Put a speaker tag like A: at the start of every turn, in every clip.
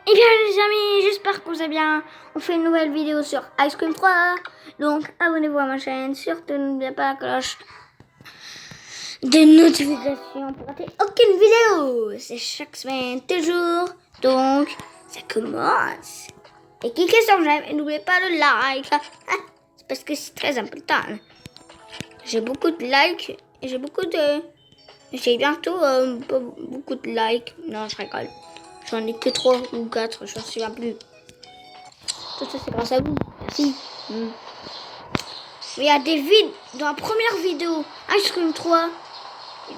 A: Eh bien les amis, j'espère que vous allez bien. On fait une nouvelle vidéo sur Ice Cream 3. Donc abonnez-vous à ma chaîne. Surtout n'oubliez pas la cloche de notification pour rater aucune vidéo. C'est chaque semaine, toujours. Donc ça commence. Et cliquez sur j'aime et n'oubliez pas le like. C'est parce que c'est très important. J'ai beaucoup de likes et j'ai bientôt beaucoup de likes. Non, je rigole. J'en ai que 3 ou 4, je ne me souviens plus. Tout ça, c'est grâce à vous. Merci. Mais il y a des vides dans la première vidéo, Ice Cream 3.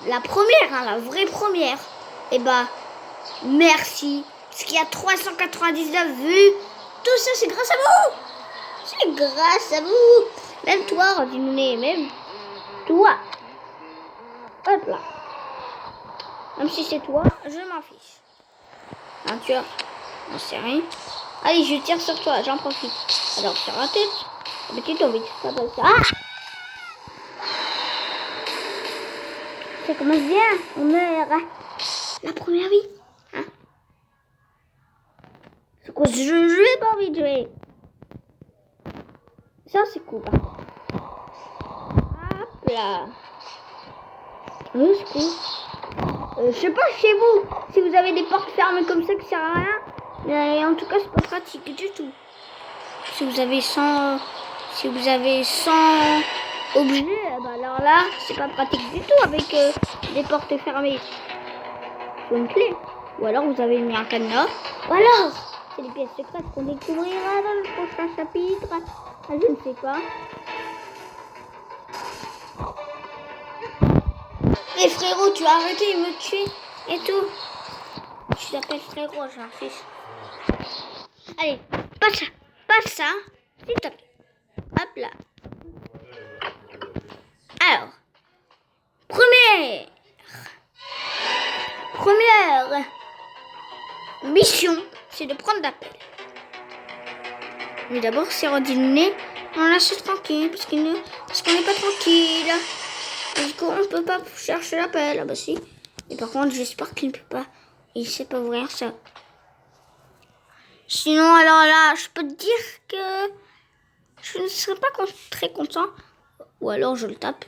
A: La première, hein, la vraie première. Et bah, merci. Parce qu'il y a 399 vues. Tout ça, c'est grâce à vous. C'est grâce à vous. Même toi, Rodinouné, même toi. Hop là. Même si c'est toi, je m'en fiche. Hein, tu vois, on sait rien. Allez, je tire sur toi, j'en profite. Alors, sur la tête. Mais tu tombes, ça passe. Ah! Ça commence bien, on meurt. La première vie. Hein? C'est quoi ce jeu? Je n'ai pas envie de jouer. Ça, c'est cool. Hop là. C'est cool. Je sais pas chez vous, si vous avez des portes fermées comme ça qui sert à rien. Mais en tout cas, c'est pas pratique du tout. Si vous avez 100 objets, bah alors là, c'est pas pratique du tout avec des portes fermées. Faut une clé. Ou alors vous avez mis un cadenas. Ou alors, c'est des pièces secrètes qu'on découvrira dans le prochain chapitre. Ah, je ne sais pas. Et frérot, tu as arrêté de me tuer et tout. Tu t'appelles frérot, j'en fiche. Allez, passe ça, s'il te plaît. Hop là. Alors, première mission, c'est de prendre l'appel. Mais d'abord, c'est redîner, on la laisse tranquille, parce qu'on n'est pas tranquille. Du coup, on peut pas chercher l'appel. Ah bah si. Et par contre, j'espère qu'il ne peut pas. Il sait pas ouvrir ça. Sinon, alors là, je peux te dire que je ne serais pas très content. Ou alors, je le tape.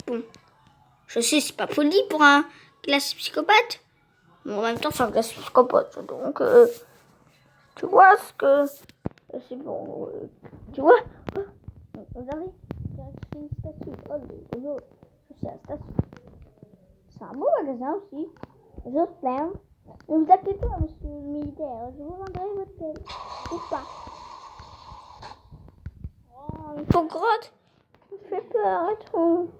A: Bon. Je sais, c'est pas poli pour un classe psychopathe. Mais en même temps, c'est un classe psychopathe. Donc, tu vois ce que... C'est bon. Tu vois? Regardez. C'est une statue. Oh, c'est la statue. C'est un beau magasin aussi. J'espère. Ne vous inquiétez pas, monsieur le militaire. Je vous rendrai votre paie. Ou pas. Oh, une cogrotte. Ça me fait peur et tout.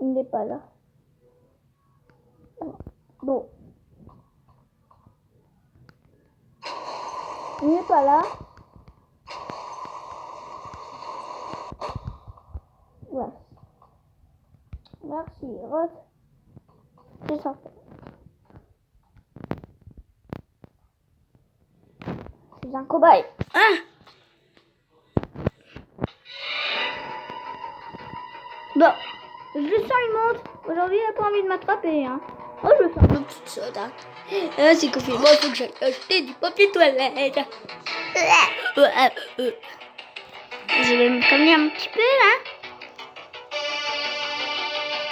A: Il n'est pas là. Bon. Il n'est pas là. Voilà. Merci, Rose. C'est ça. C'est un cobaye. Hein? Bon. Je le sens, il monte. Aujourd'hui, il n'a pas envie de m'attraper. Hein. Oh, je vais faire ma petite soda. C'est confinement, il faut que j'aille acheter du papier toilette. Je vais me calmer un petit peu, hein.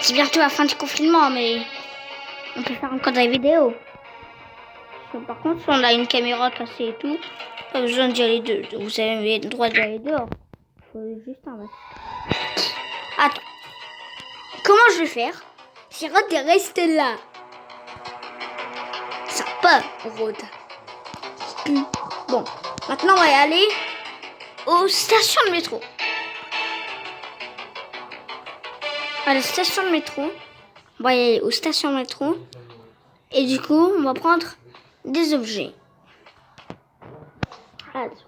A: C'est bientôt la fin du confinement, mais on peut faire encore des vidéos. Par contre, si on a une caméra cassée et tout, pas besoin d'y aller dehors. Vous avez le droit d'y aller dehors. Il faut juste en mettre. Attends. Comment je vais faire si Rod est resté là? Ça pas, Rod. Bon, maintenant on va y aller aux stations de métro. À la station de métro. On va y aller aux stations de métro. Et du coup, on va prendre des objets. Alors.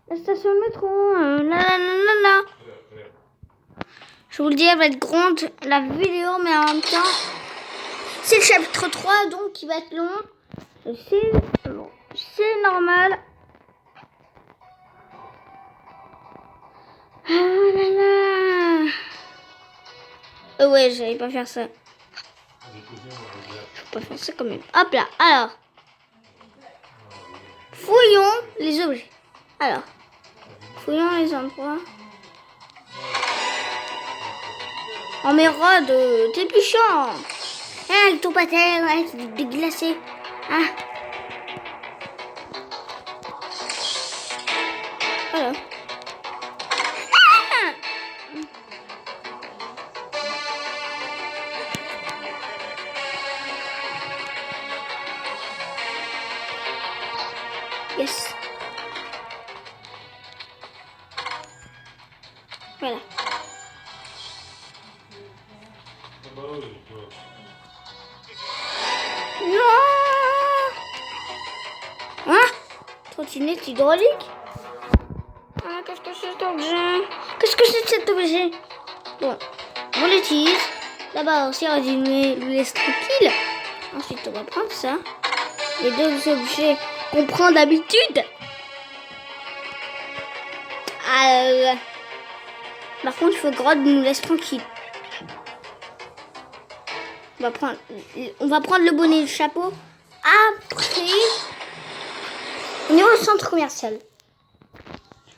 A: La station de métro. Là. Je vous le dis, elle va être grande la vidéo, mais en même temps, c'est le chapitre 3, donc il va être long. C'est normal. Ah là là. Ouais, j'allais pas faire ça. Faut pas faire ça quand même. Hop là, alors. Fouillons les objets. Alors. Fouillons les endroits. Oh mais Rod, t'es plus chiant. Ah, le tombe à terre, ouais, c'est déglacé. Ah. Voilà. Ah. Yes. Voilà. Non. Hein? Trottinette hydraulique? Ah, qu'est-ce que c'est cet objet? Qu'est-ce que c'est cet objet? Bon, on l'utilise. D'abord, si on nous laisse tranquille. Ensuite, on va prendre ça. Les deux objets qu'on prend d'habitude. Par contre, il faut que Rod nous laisse tranquille. On va prendre le bonnet et le chapeau. Après, on ira au centre commercial.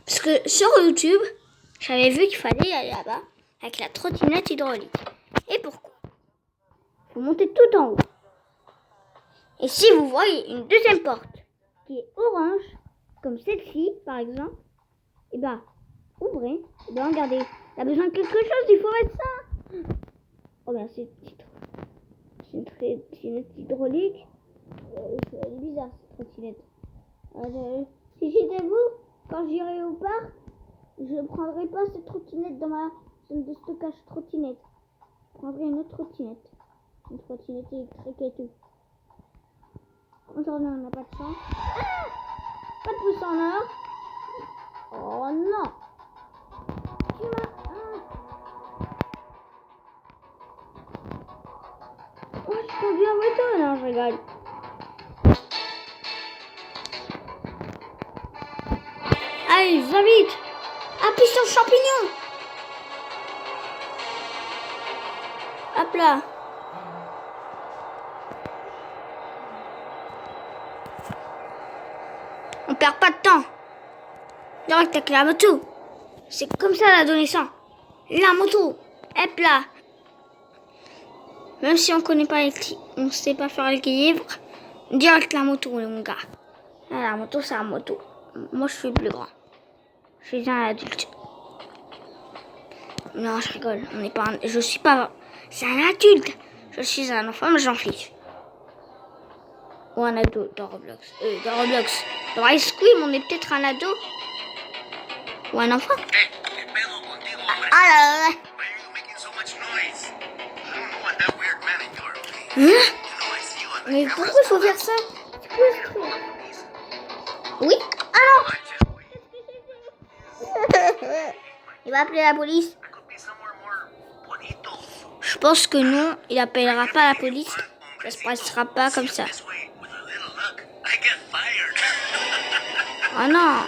A: Parce que sur YouTube, j'avais vu qu'il fallait aller là-bas avec la trottinette hydraulique. Et pourquoi? Il faut monter tout en haut. Et si vous voyez une deuxième porte qui est orange, comme celle-ci par exemple, et ben ouvrez, et ben regardez, il a besoin de quelque chose, il faut mettre ça. Oh ben c'est une trottinette hydraulique. C'est bizarre cette trottinette. Si j'étais vous, quand j'irai au parc, je ne prendrai pas cette trottinette dans ma zone de stockage trottinette. Je prendrai une autre trottinette. Une trottinette électrique et tout. Aujourd'hui, on n'a pas de chance. Ah, pas de pouce en or. Oh non. Tu m'as... Oh, je conduis en moto. Non, je rigole. Allez, va vite. Appuie sur le champignon. Hop là. On perd pas de temps. Direct avec la moto. C'est comme ça l'adolescent. La moto. Hop là. Même si on connaît pas on sait pas faire l'équilibre. Direct la moto, mon gars. La moto, c'est la moto. Moi, je suis plus grand. Je suis un adulte. Non, je rigole. On n'est pas. Je suis pas. C'est un adulte. Je suis un enfant, mais j'en fiche. Ou un ado dans Roblox. Dans Roblox. Dans Ice Cream, on est peut-être un ado. Ou un enfant. Ah là là. Hein? Mais pourquoi il faut faire ça? C'est quoi ce truc? Oui? Alors? Il va appeler la police. Je pense que non, il appellera pas la police. Ça se passera pas comme ça. Oh non.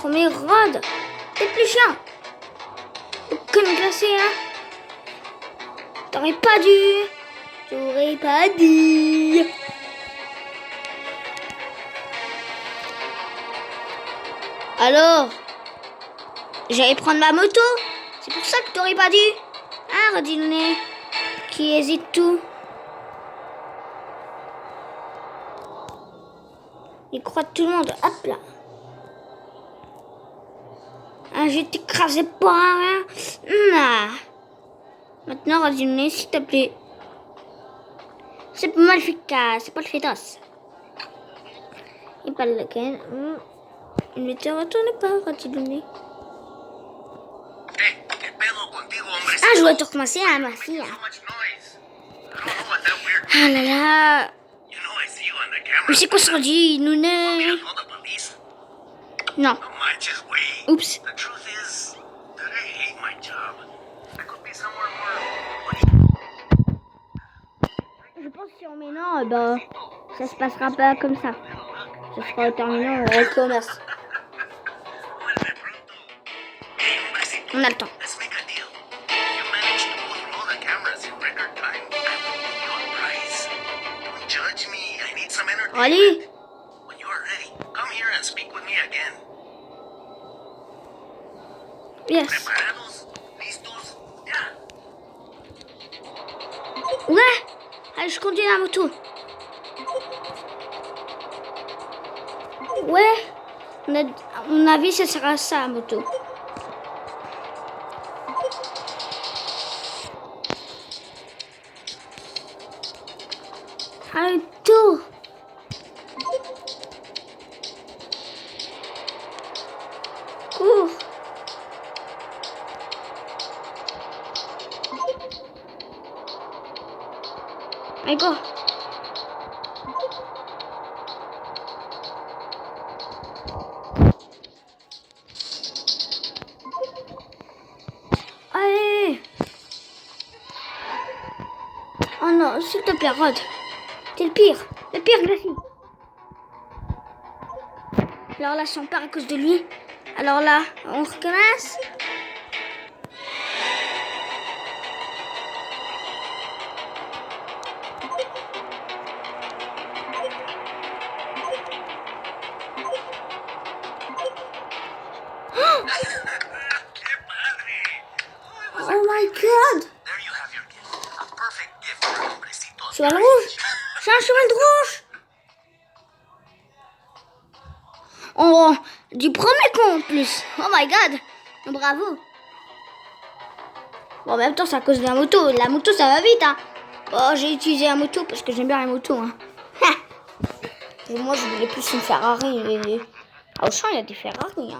A: Oh mais Rod, t'es plus chiant. Comme glacé, hein. T'aurais pas dû. J'aurais pas dit. Alors, j'allais prendre ma moto. C'est pour ça que t'aurais pas dû. Hein, redis-le, qui hésite tout. Il croit tout le monde. Hop là. Hein, je vais t'écraser pas rien. Nah. Maintenant, redis-le, s'il te plaît. C'est pas mal efficace. C'est pas le fétos. Et pas lequel. Ne te retourne pas, redis-le. Ah, je dois tout recommencer, hein, ma fille. Ah là là. Mais c'est quoi ce dit, Nounet? Non. Oups. Je pense que si on met non, bah, ça se passera pas comme ça. Ce sera terminé, on recommence. On a le temps. Allez. Yes. Ouais. Allez, je conduis la moto. Ouais. À mon avis, ça sera ça, la moto. Allez, tout. Cours. Allez, go. Allez. Oh non, s'il te plaît, Rod. T'es le pire Glacis. Alors là, si on part à cause de lui, alors là, on recommence. Oh my god! Cheval rouge! C'est un cheval rouge! Oh, du premier coup en plus! Oh my god! Bravo! Bon, en même temps, c'est à cause de la moto. La moto, ça va vite, hein! Oh, j'ai utilisé la moto parce que j'aime bien la moto, hein! Et moi, je voulais plus une Ferrari. Ah, au champ, il y a des Ferrari, hein!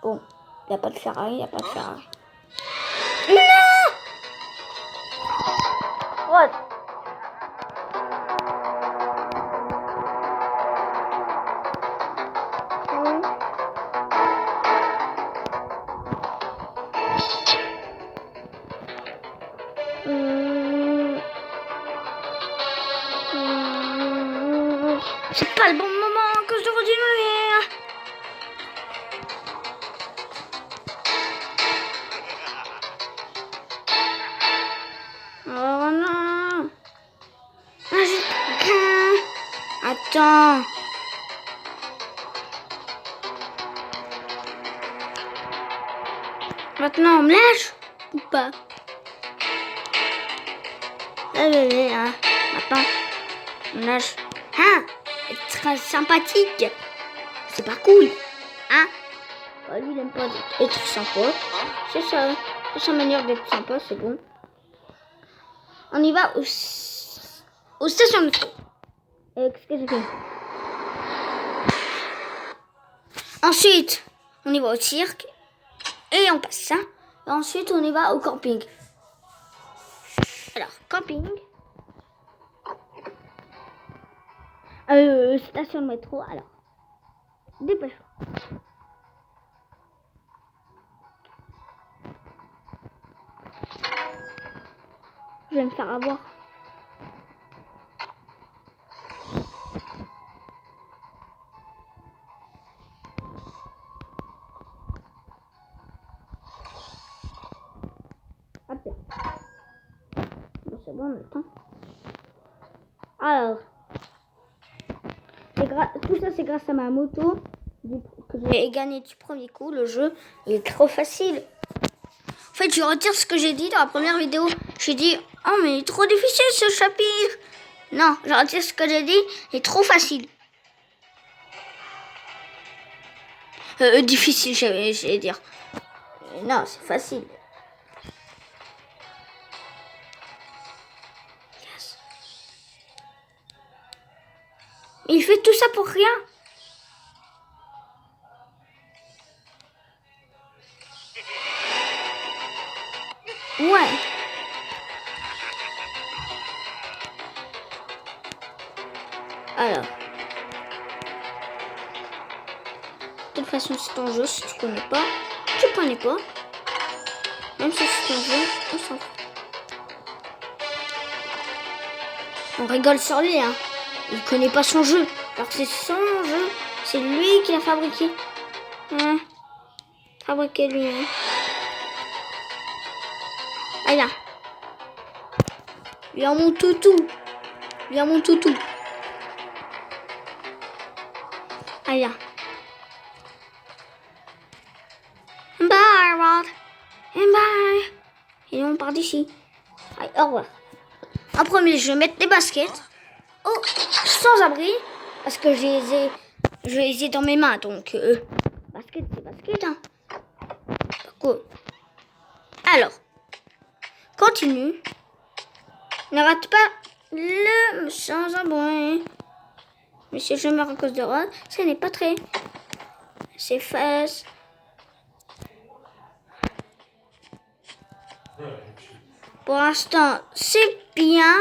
A: Bon, il n'y a pas de Ferrari, Non! What? C'est pas le bon moment que je devrais diminuer. Oh non. Attends. Maintenant, on me lâche ou pas? Hein. Maintenant, on me lâche. Hein? Être sympathique. C'est pas cool. Hein? Bah, lui, il aime pas être sympa. C'est ça. C'est sa manière d'être sympa, c'est bon. On y va aux stations de métro. Qu'est-ce que j'ai fait? Ensuite, on y va au cirque. Et on passe ça. Et ensuite, on y va au camping. Alors, camping. Station de métro. Alors, dépêche-toi. Je vais me faire avoir. Hop là. Bon, c'est bon, on a le temps. Alors, tout ça, c'est grâce à ma moto que j'ai gagné du premier coup. Le jeu, il est trop facile. En fait, je retire ce que j'ai dit dans la première vidéo. J'ai dit, oh, mais il est trop difficile ce chapitre. Non, je retire ce que j'ai dit, il est trop facile. Difficile, j'allais dire. Non, c'est facile. Yes. Il fait tout ça pour rien. Ouais. Alors. De toute façon, c'est un jeu. Si tu connais pas, tu connais pas. Même si c'est un jeu, on s'en fout. On rigole sur lui, hein. Il connaît pas son jeu. Alors que c'est son jeu. C'est lui qui l'a fabriqué. Hein? Fabriqué lui. Hein? Ah là. Viens mon toutou. Viens mon toutou. Ah là. Bye Rod. Bye. Et on part d'ici. Allez, au revoir. En premier, je vais mettre les baskets. Oh, sans abri. Parce que je les ai dans mes mains. Donc, basket, c'est basket. Hein. Cool. Alors, continue. Ne rate pas le sans abri. Monsieur, je meurs à cause de Rod. Ce n'est pas très. C'est face. Pour l'instant, c'est bien.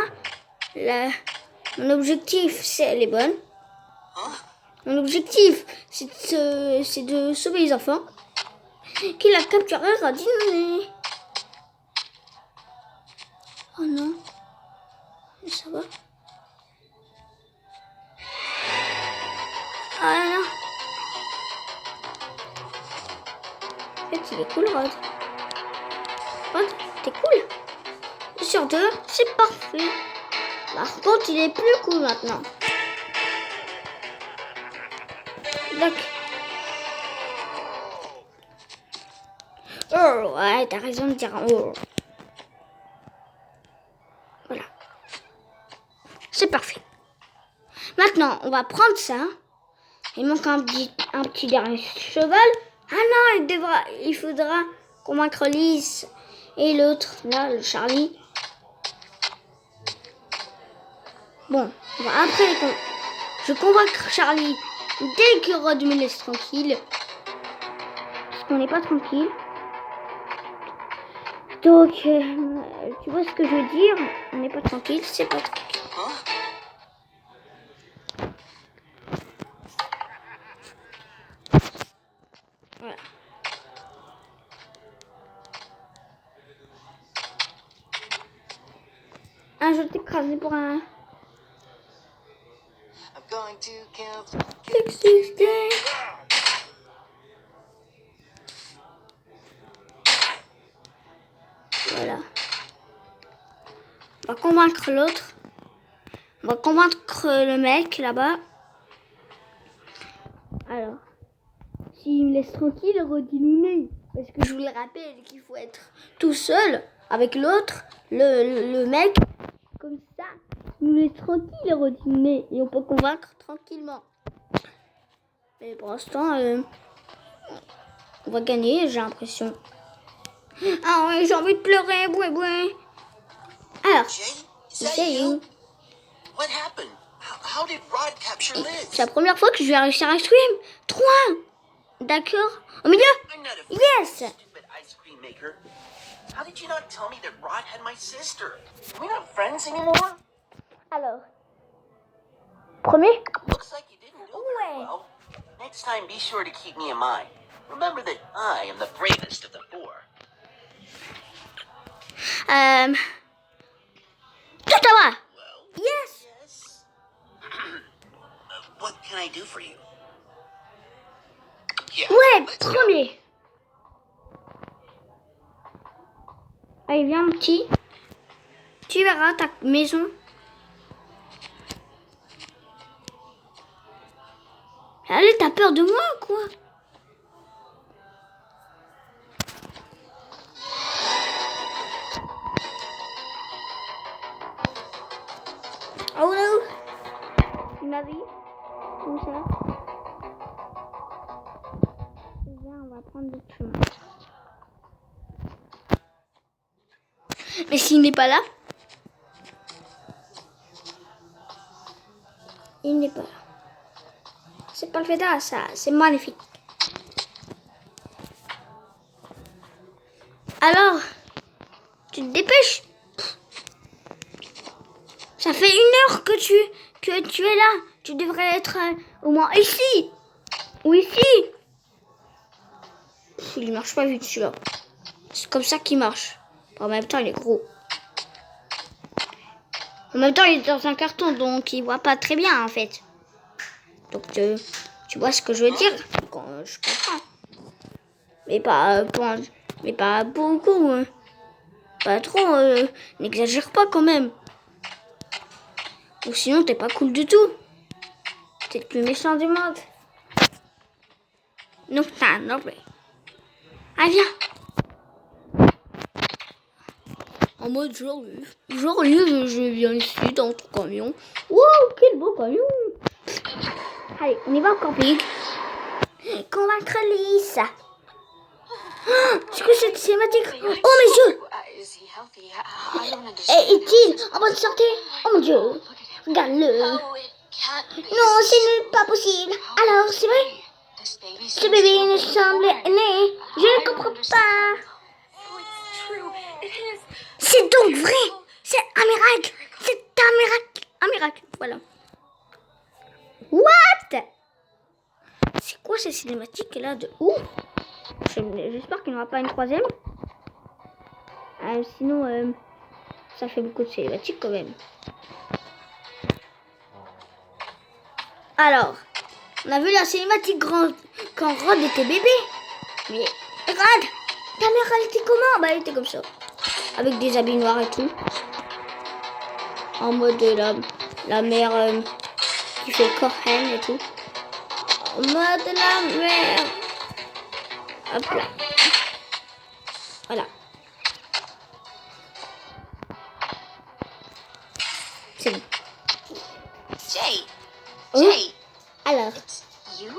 A: Mon objectif, elle est bonne. Mon objectif, c'est de sauver les enfants. Qu'il a capturé Rodiné. Oh non. Ça va. Ah non. En fait, il est cool, Rod. Rod, t'es cool. Sur deux, c'est parfait. Par contre, il est plus cool maintenant. D'accord. Oh, ouais, t'as raison de dire oh. Voilà. C'est parfait. Maintenant, on va prendre ça. Il manque un petit dernier cheval. Ah non, il faudra convaincre Lise et l'autre, là, le Charlie. Bon, on va après je convaincre Charlie dès que Rod me laisse tranquille. Parce qu'on n'est pas tranquille. Donc, tu vois ce que je veux dire? On n'est pas tranquille, c'est pas tranquille. Voilà. Ah, je t'écraser pour un... Voilà. On va convaincre l'autre. On va convaincre le mec là-bas. Alors, s'il me laisse tranquille, redis-nous. Parce que je vous le rappelle qu'il faut être tout seul avec l'autre, le mec. Comme ça, il nous laisse tranquille, redis-nous. Et on peut convaincre tranquillement. Mais pour l'instant, on va gagner, j'ai l'impression. Ah ouais, j'ai envie de pleurer, boué. Alors, c'est you. C'est la première fois que je vais réussir à stream. 3. D'accord. Au milieu. Yes. Alors. Premier. Ouais.
B: Next time, be sure to keep me in mind. Remember that I am the bravest of the four.
A: Tout à moi. Yes.
B: Yes. What can I do for you? Yeah,
A: Ouais,
B: let's go.
A: premier. Allez, viens, mon petit. Tu verras ta maison. Allez, t'as peur de moi, quoi? Oh non! Il m'a vu. Comme ça. Viens, on va prendre le chemin. Mais s'il n'est pas là, il n'est pas là. C'est pas le fait là, ça, c'est magnifique. Alors, tu te dépêches. Ça fait 1 heure que tu es là. Tu devrais être au moins ici. Ou ici. Il marche pas vite celui-là. C'est comme ça qu'il marche. En même temps, il est gros. En même temps, il est dans un carton, donc il voit pas très bien, en fait. Donc, tu vois ce que je veux dire? Je comprends. Mais pas beaucoup. Hein. Pas trop. N'exagère pas quand même. Ou sinon, t'es pas cool du tout. T'es le plus méchant du monde. Non, non, mais... Ah, viens. En mode genre, je viens ici dans ton camion. Wow, quel beau camion. Allez, on y va encore plus. Convaincre Lise. C'est que cette cinématique? Oh mes yeux. Est-il en bonne santé? Oh mon Dieu. Regarde-le. Non, c'est pas possible. Alors, c'est vrai? Ce bébé ne semble né. Je ne comprends pas. C'est donc vrai. C'est un miracle. C'est un miracle. Un miracle, voilà. What? C'est quoi ces cinématiques là de ouf? J'espère qu'il n'y aura pas une troisième. Sinon, ça fait beaucoup de cinématiques quand même. Alors, on a vu la cinématique quand Rod était bébé. Mais Rod, ta mère elle était comment? Bah elle était comme ça. Avec des habits noirs et tout. En mode la mère qui fait Cohen et tout. En mode la mère. Hop là. Voilà. C'est bon.
C: Jay.
A: Oh.
C: Jay.
A: Alors,
C: It's you?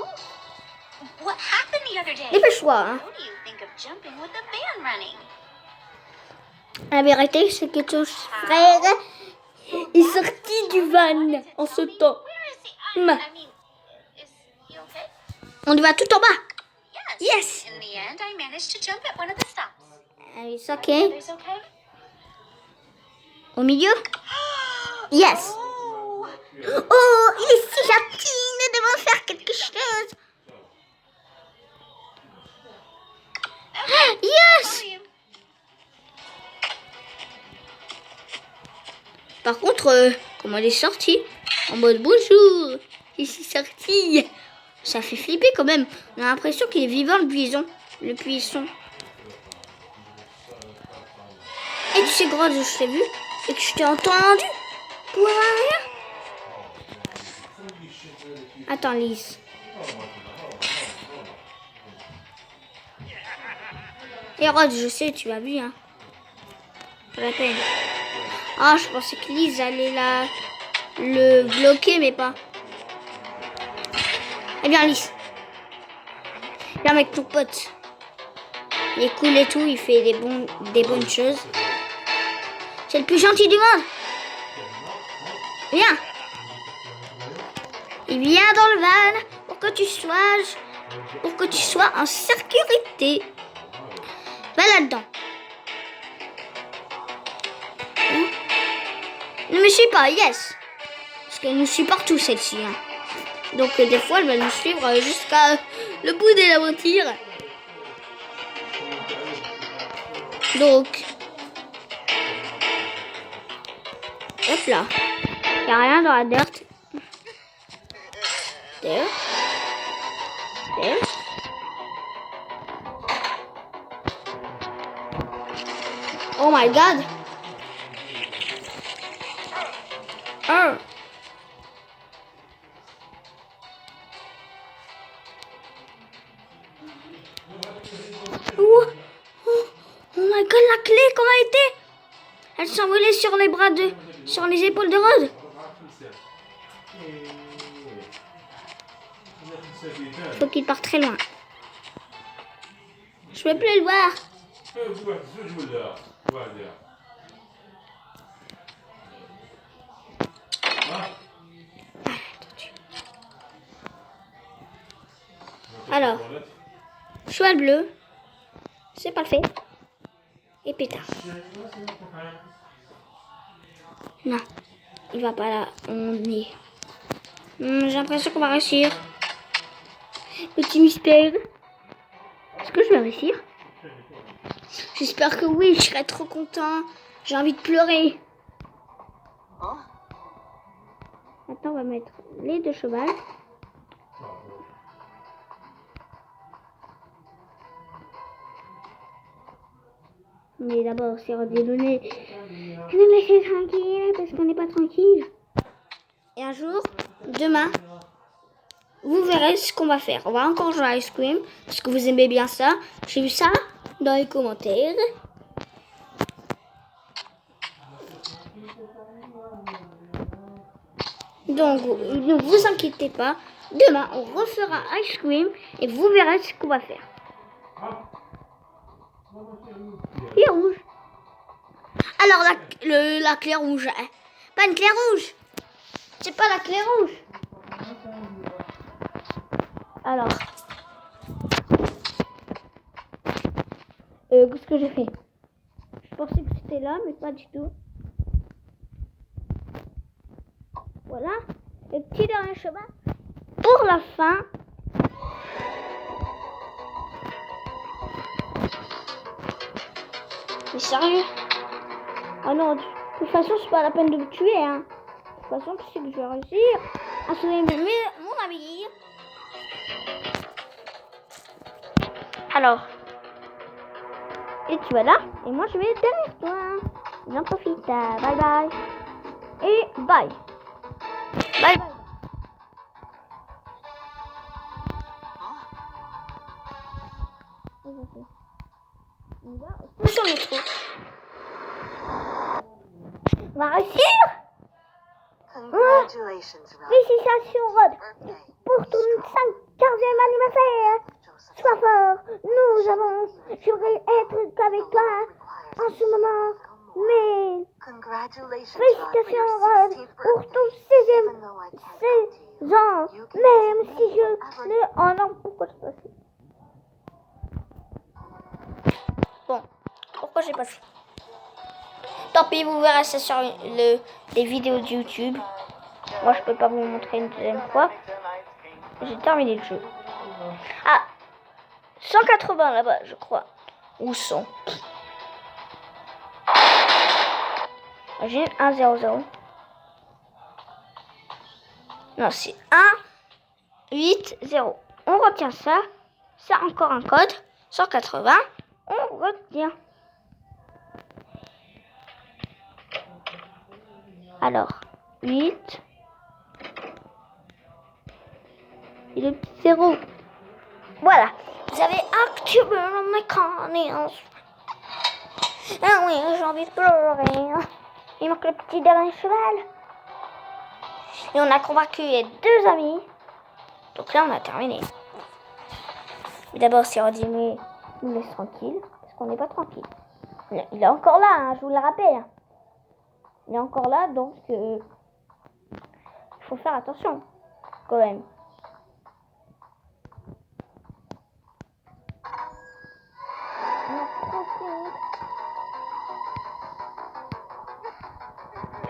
C: What happened the other day?
A: dépêche-toi. Hein.
C: What do you think of jumping with the van running?
A: La vérité, c'est que ton frère est sorti du van en sautant.
C: Where is he? I mean, is he okay?
A: On y va tout en bas.
C: Yes.
A: Yes.
C: In the end, I managed to jump at one of the stops.
A: It's okay.
C: Is okay?
A: Au milieu. Yes.
C: Oh.
A: Oh, il est si gentil. Nous devons faire quelque chose. Yes. Par contre, comment elle est sortie? En mode bonjour. Je suis sortie. Ça fait flipper quand même. On a l'impression qu'il est vivant le buisson. Le buisson. Et tu sais, gros, je t'ai vu et que je t'ai entendu. Pour rien. Attends, Lise. Et Rod, je sais, tu as vu, hein. Pas la peine. Ah, je pensais que Lise allait le bloquer, mais pas. Eh bien, Lise. Viens avec ton pote. Il est cool et tout, il fait des bonnes choses. C'est le plus gentil du monde. Viens. Il vient dans le van pour que tu sois en sécurité. Va là-dedans. Ne me suis pas, yes. Parce qu'elle nous suit partout, celle-ci. Hein. Donc, des fois, elle va nous suivre jusqu'à le bout de la voiture. Donc, hop là. Il n'y a rien dans la dirt. Dirt. Oh my god. Oh. Oh my god, la clé, comment elle était? Elle s'envolait sur les sur les épaules de Rod. Faut qu'il parte très loin. Je peux plus le voir. Alors, cheval bleu, c'est parfait. Et pétard. Non, il va pas là. On est. J'ai l'impression qu'on va réussir. Petit mystère. Est-ce que je vais réussir? J'espère que oui, je serai trop content. J'ai envie de pleurer.
B: Huh?
A: Maintenant, on va mettre les 2 chevals. Mais d'abord, c'est redonner de nous laisser tranquille parce qu'on n'est pas tranquille. Et un jour, demain, vous verrez ce qu'on va faire. On va encore jouer à Ice Cream parce que vous aimez bien ça. J'ai vu ça dans les commentaires. Donc, ne vous inquiétez pas. Demain, on refera Ice Cream et vous verrez ce qu'on va faire. Il est rouge. Alors, la clé rouge. Hein. Pas une clé rouge. C'est pas la clé rouge. Alors. Qu'est-ce que j'ai fait? Je pensais que c'était là, mais pas du tout. Voilà. Le petit dernier chemin. Pour la fin. Mais sérieux? Oh non, de toute façon, c'est pas la peine de me tuer, hein. De toute façon, tu sais que je vais réussir à sauver mon ami. Alors. Et tu vas là, et moi je vais derrière toi. J'en profite. Bye bye. Et bye. Bye bye. On va sur le trou. On va réussir.
C: Congratulations, Rod.
A: Félicitations, Rod.
C: Birthday.
A: Pour ton 50e anniversaire. Sois fort. J'aimerais être qu'avec toi en ce moment. Mais
C: Congratulations,
A: félicitations,
C: Rod,
A: Rod,
C: for your 16th
A: pour
C: birthday.
A: ton 16e
C: Even though I can't come to you,
A: saison.
C: you can
A: Même
C: see
A: si
C: me
A: je
C: whenever
A: ne... Oh non, pourquoi j'ai pas fait? Bon, pourquoi j'ai pas fait? Tant pis, vous verrez ça sur les vidéos de YouTube. Moi, je peux pas vous montrer une deuxième fois. J'ai terminé le jeu. Ah, 180 là-bas, je crois. Où sont? J'ai 1-0-0. Non, c'est 1-8-0. On retient ça. C'est encore un code. 180. On retient. Alors, 8. Et le petit 0. Voilà. Vous avez activé le mécanisme. Ah oui, j'ai envie de pleurer. Il manque le petit dernier cheval. Et on a convaincu les 2 amis. Donc là, on a terminé. Mais d'abord, si Rodney nous laisse tranquille, parce qu'on n'est pas tranquille. Il est encore là, hein, je vous le rappelle. Il est encore là, donc il faut faire attention, quand même.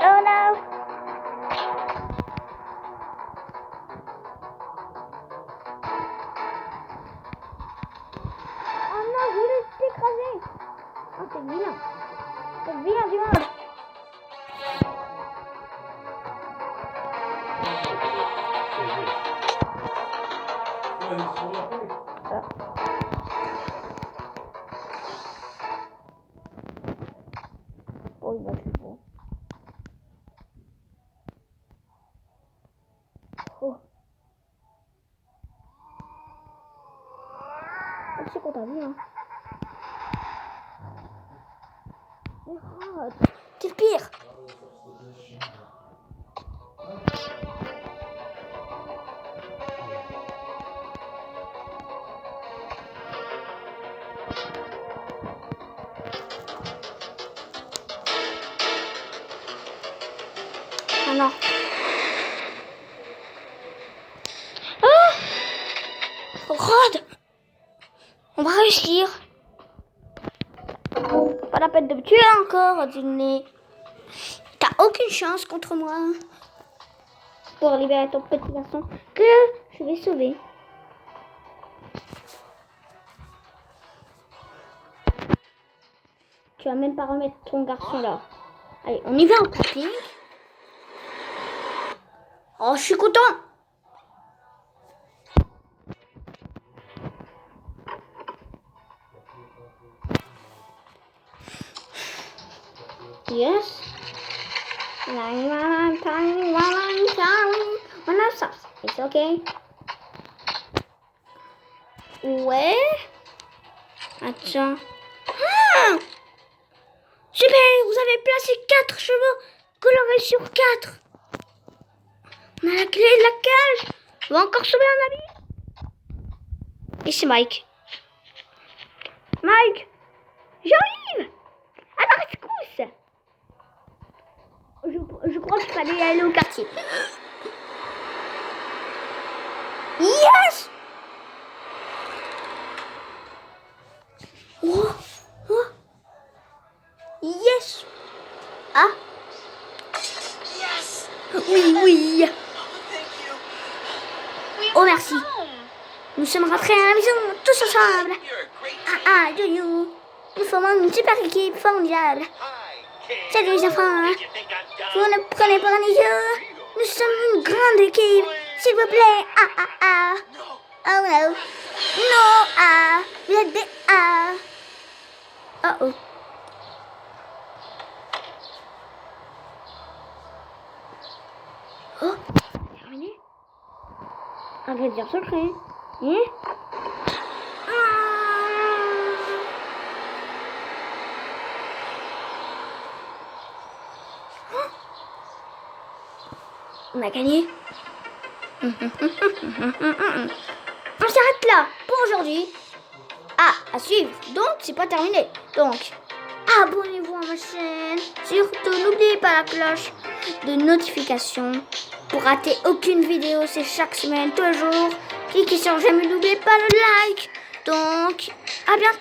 A: Oh no! Oh non, je voulais t'écraser! Oh, t'es vilain! T'es vilain du monde! Oh, il va plus bon. Oh. Je sais qu'on t'a vu, hein. Oh, t'es le pire! Ah non. Ah! Rod! On va réussir. Pas la peine de me tuer encore, Rodney. T'as aucune chance contre moi. Pour libérer ton petit garçon que je vais sauver. Tu vas même pas remettre ton garçon là. Allez, on y va en camping. Oh, je suis content. Yes. It's okay. Ouais. Attends. Ah, super, vous avez placé 4 chevaux colorés sur 4. On a la clé de la cage. On va encore sauver un ami. Et c'est Mike. Mike, j'arrive. À la rescousse. Je crois qu'il fallait aller au quartier. Yes. Oh, oh. Yes. Ah.
C: Yes.
A: Oui, oui.
B: Thank you.
C: We
A: Oh,
C: went
A: merci.
C: home.
A: Nous sommes rentrés à la maison tous ensemble.
B: You're a great team.
A: Jojo. Nous formons une super équipe formidable. Salut les enfants. Vous ne prenez pas les jeux. Nous sommes une grande équipe. S'il vous plaît. Oh no. No. Vous êtes des Oh. Oh. Terminé. Ingrédient secret. On a gagné. On s'arrête là pour aujourd'hui. À suivre. Donc, c'est pas terminé. Donc, abonnez-vous à ma chaîne. Surtout, n'oubliez pas la cloche de notification pour rater aucune vidéo. C'est chaque semaine, tous les jours. Cliquez sur j'aime et n'oubliez pas le like. Donc, à bientôt.